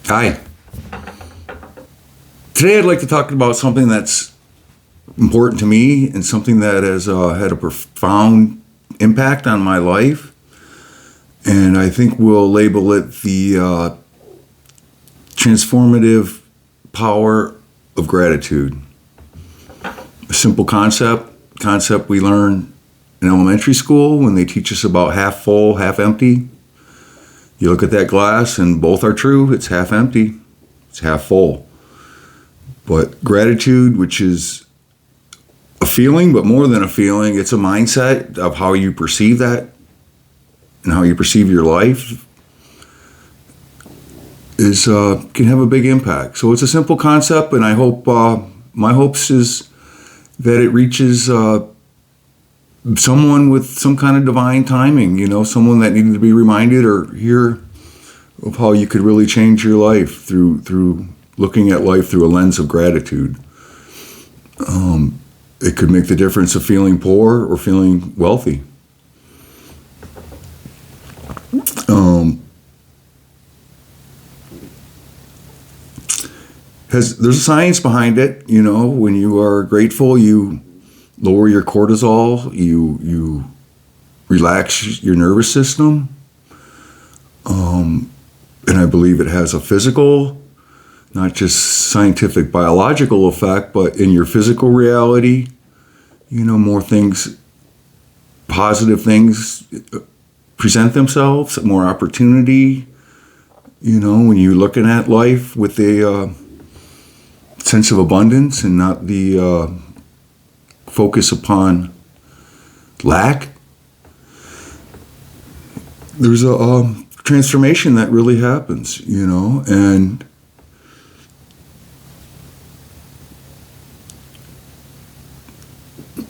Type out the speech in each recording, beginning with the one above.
Hi. Today I'd like to talk about something that's important to me and something that has had a profound impact on my life. And I think we'll label it the transformative power of gratitude. A simple concept we learn in elementary school when they teach us about half full, half empty. You look at that glass and both are true. It's half empty, it's half full. But gratitude, which is a feeling, but more than a feeling, it's a mindset of how you perceive that and how you perceive your life, is can have a big impact. So it's a simple concept, and I hope my hopes is that it reaches someone with some kind of divine timing, someone that needed to be reminded or hear of how you could really change your life through looking at life through a lens of gratitude. It could make the difference of feeling poor or feeling wealthy. There's a science behind it. When you are grateful, you lower your cortisol, you relax your nervous system. And I believe it has a physical, not just scientific biological effect, but in your physical reality, more things, positive things present themselves, more opportunity, when you're looking at life with a sense of abundance and not the focus upon lack. There's a transformation that really happens, and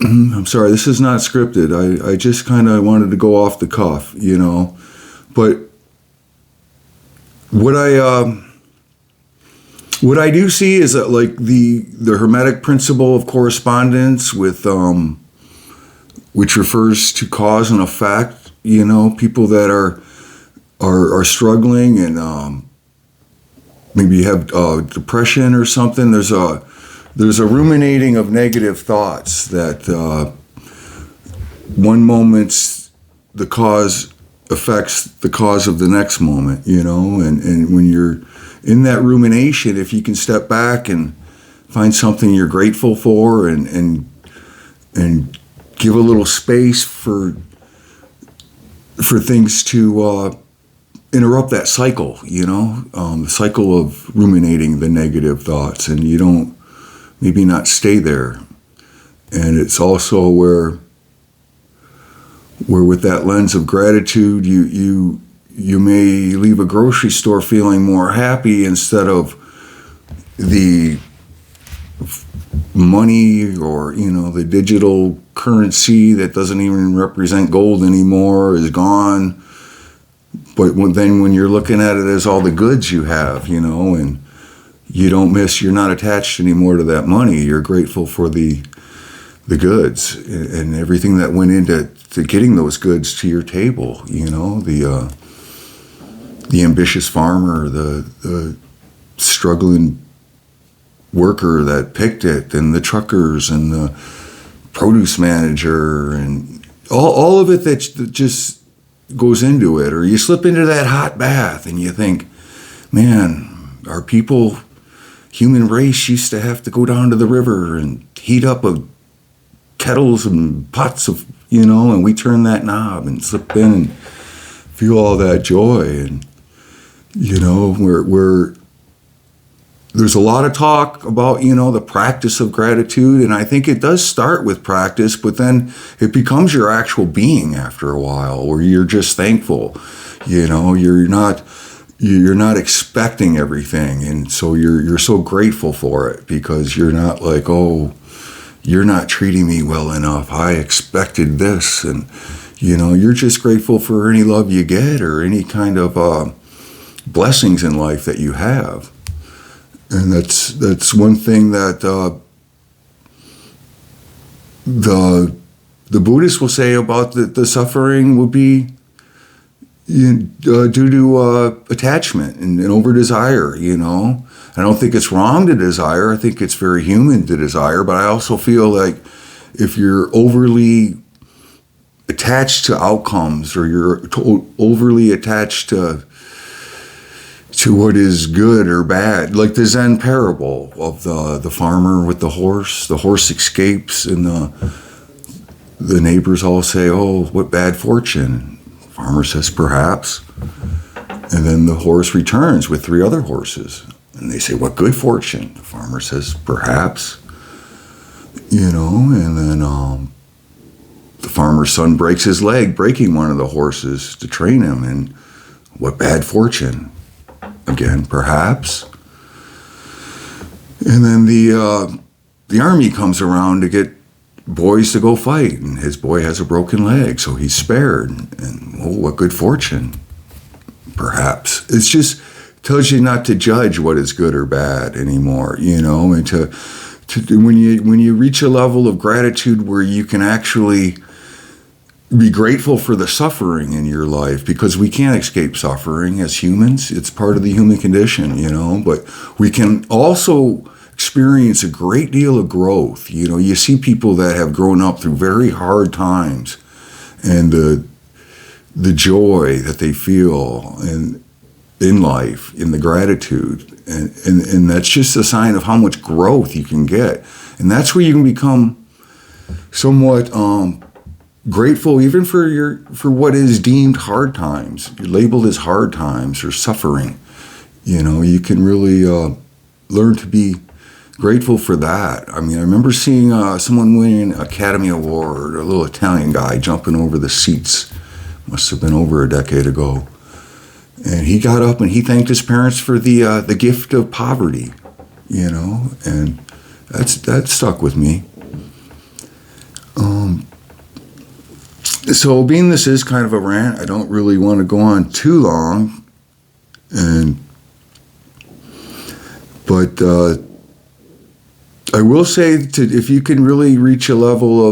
I'm sorry, this is not scripted. I just kind of wanted to go off the cuff, but what I do see is that, like, the Hermetic principle of correspondence with which refers to cause and effect. People that are struggling and maybe have depression or something. There's a ruminating of negative thoughts that one moment's the cause affects the cause of the next moment. And when you're in that rumination, if you can step back and find something you're grateful for and give a little space for things to interrupt that cycle, the cycle of ruminating the negative thoughts, and you don't maybe not stay there. And it's also where with that lens of gratitude, you may leave a grocery store feeling more happy instead of the money or, the digital currency that doesn't even represent gold anymore is gone. But then when you're looking at it as all the goods you have, and you're not attached anymore to that money. You're grateful for the goods and everything that went into getting those goods to your table, the ambitious farmer, the struggling worker that picked it, and the truckers and the produce manager and all of it that just goes into it. Or you slip into that hot bath and you think, man, our people, human race used to have to go down to the river and heat up kettles and pots of, and we turn that knob and slip in and feel all that joy. And, we're there's a lot of talk about, the practice of gratitude. And I think it does start with practice, but then it becomes your actual being after a while, where you're just thankful. You're not expecting everything. And so you're so grateful for it, because you're not like, oh, you're not treating me well enough. I expected this. And, you're just grateful for any love you get or any kind of blessings in life that you have. And that's one thing that the Buddhists will say about the suffering will be due to attachment and over desire. I don't think it's wrong to desire. I think it's very human to desire, but I also feel like if you're overly attached to outcomes, or you're overly attached to what is good or bad, like the Zen parable of the farmer with the horse escapes, and the neighbors all say, "Oh, what bad fortune." Farmer says, "Perhaps." And then the horse returns with 3 other horses, and they say, "What good fortune." The farmer says, "Perhaps." And then the farmer's son breaks his leg breaking one of the horses to train him, and what bad fortune. Again, perhaps. And then the army comes around to get boys to go fight, and his boy has a broken leg, so he's spared. And oh, what good fortune. Perhaps. It's just tells you not to judge what is good or bad anymore, and to when you reach a level of gratitude where you can actually be grateful for the suffering in your life, because we can't escape suffering as humans. It's part of the human condition, but we can also experience a great deal of growth. You see people that have grown up through very hard times, and the joy that they feel in life, in the gratitude, and that's just a sign of how much growth you can get. And that's where you can become somewhat grateful even for what is deemed hard times, labeled as hard times or suffering. You can really learn to be grateful for that. I mean, I remember seeing someone winning an Academy Award, a little Italian guy jumping over the seats. Must have been over a decade ago. And he got up and he thanked his parents for the gift of poverty, and that stuck with me. So being this is kind of a rant, I don't really want to go on too long, but I will say if you can really reach a level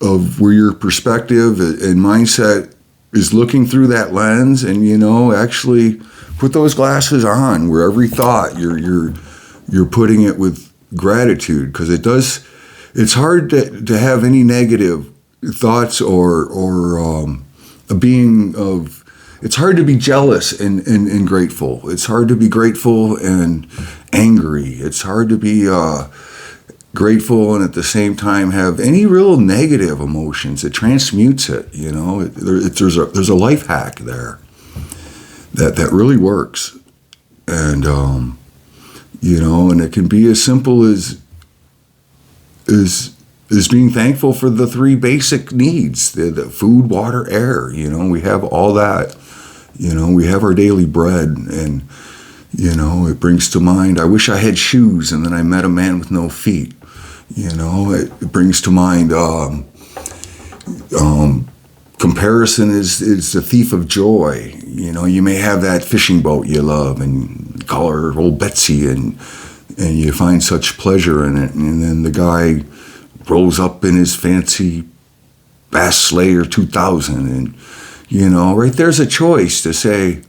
of where your perspective and mindset is looking through that lens, and actually put those glasses on, where every thought you're putting it with gratitude, because it's hard to have any negative thoughts or a being of. It's hard to be jealous and grateful. It's hard to be grateful and angry. It's hard to be grateful and at the same time have any real negative emotions. It transmutes it. There's a life hack there that really works, and and it can be as simple as being thankful for the 3 basic needs: the food, water, air. We have all that. We have our daily bread, and it brings to mind, I wish I had shoes and then I met a man with no feet. It brings to mind comparison is the thief of joy. You may have that fishing boat you love and call her old Betsy, and you find such pleasure in it, and then the guy rolls up in his fancy Bass Slayer 2000, and right there's a choice to say,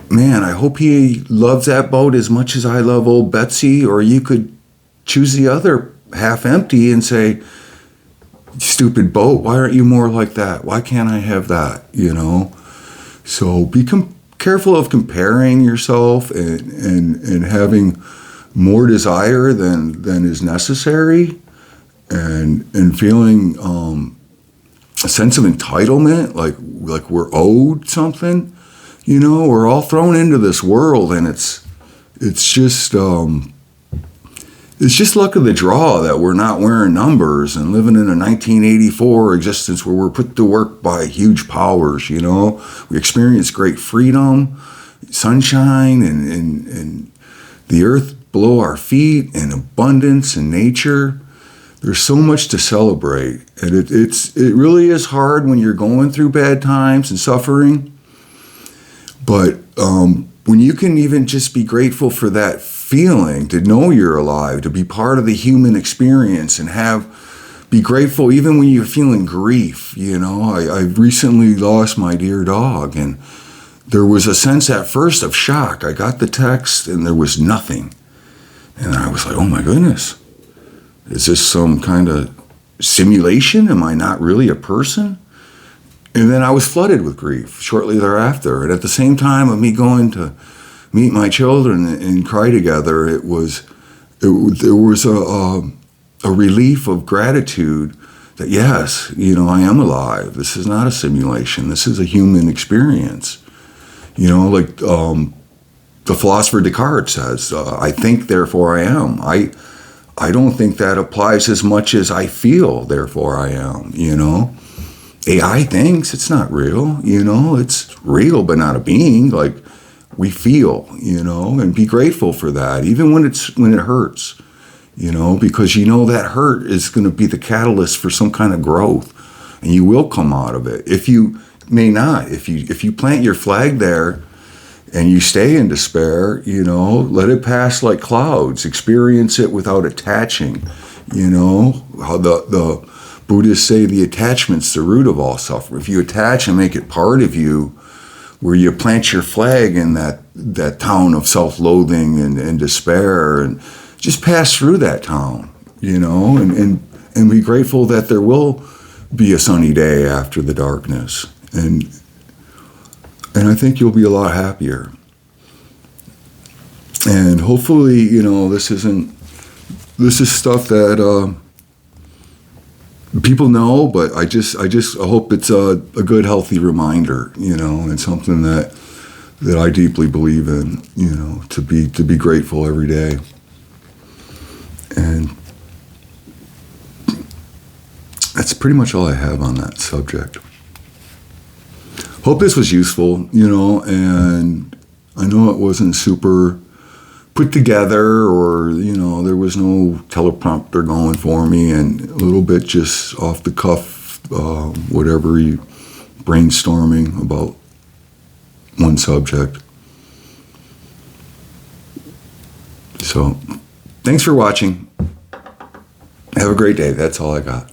man, I hope he loves that boat as much as I love old Betsy. Or you could choose the other half empty and say, stupid boat, why aren't you more like that? Why can't I have that? So be careful of comparing yourself and having more desire than is necessary, and feeling a sense of entitlement, like we're owed something. We're all thrown into this world, and it's just luck of the draw that we're not wearing numbers and living in a 1984 existence where we're put to work by huge powers. We experience great freedom, sunshine, and the earth below our feet, and abundance and nature. There's so much to celebrate, and it really is hard when you're going through bad times and suffering. But when you can even just be grateful for that feeling, to know you're alive, to be part of the human experience, and have be grateful even when you're feeling grief. You know, I recently lost my dear dog, and there was a sense at first of shock. I got the text and there was nothing. And I was like, oh my goodness, is this some kind of simulation? Am I not really a person? And then I was flooded with grief shortly thereafter. And at the same time of me going to meet my children and cry together, there was a relief of gratitude that, yes, you know, I am alive. This is not a simulation. This is a human experience. You know, like the philosopher Descartes says, I think, therefore I am. I don't think that applies as much as I feel, therefore I am, you know. AI thinks it's not real, you know. It's real, but not a being. Like, we feel, you know, and be grateful for that, even when it hurts, you know, because you know that hurt is going to be the catalyst for some kind of growth, and you will come out of it. If you may not, if you plant your flag there and you stay in despair, you know, let it pass like clouds. Experience it without attaching. You know how the Buddhists say the attachment's the root of all suffering. If you attach and make it part of you, where you plant your flag in that town of self-loathing and despair, and just pass through that town, you know, and be grateful that there will be a sunny day after the darkness. And I think you'll be a lot happier. And hopefully, you know, this is stuff that people know, but I just hope it's a good, healthy reminder, you know, and something that I deeply believe in, you know, to be grateful every day. And that's pretty much all I have on that subject. Hope this was useful, you know, and I know it wasn't super put together, or, you know, there was no teleprompter going for me, and a little bit just off the cuff, whatever you brainstorming about one subject. So, thanks for watching. Have a great day. That's all I got.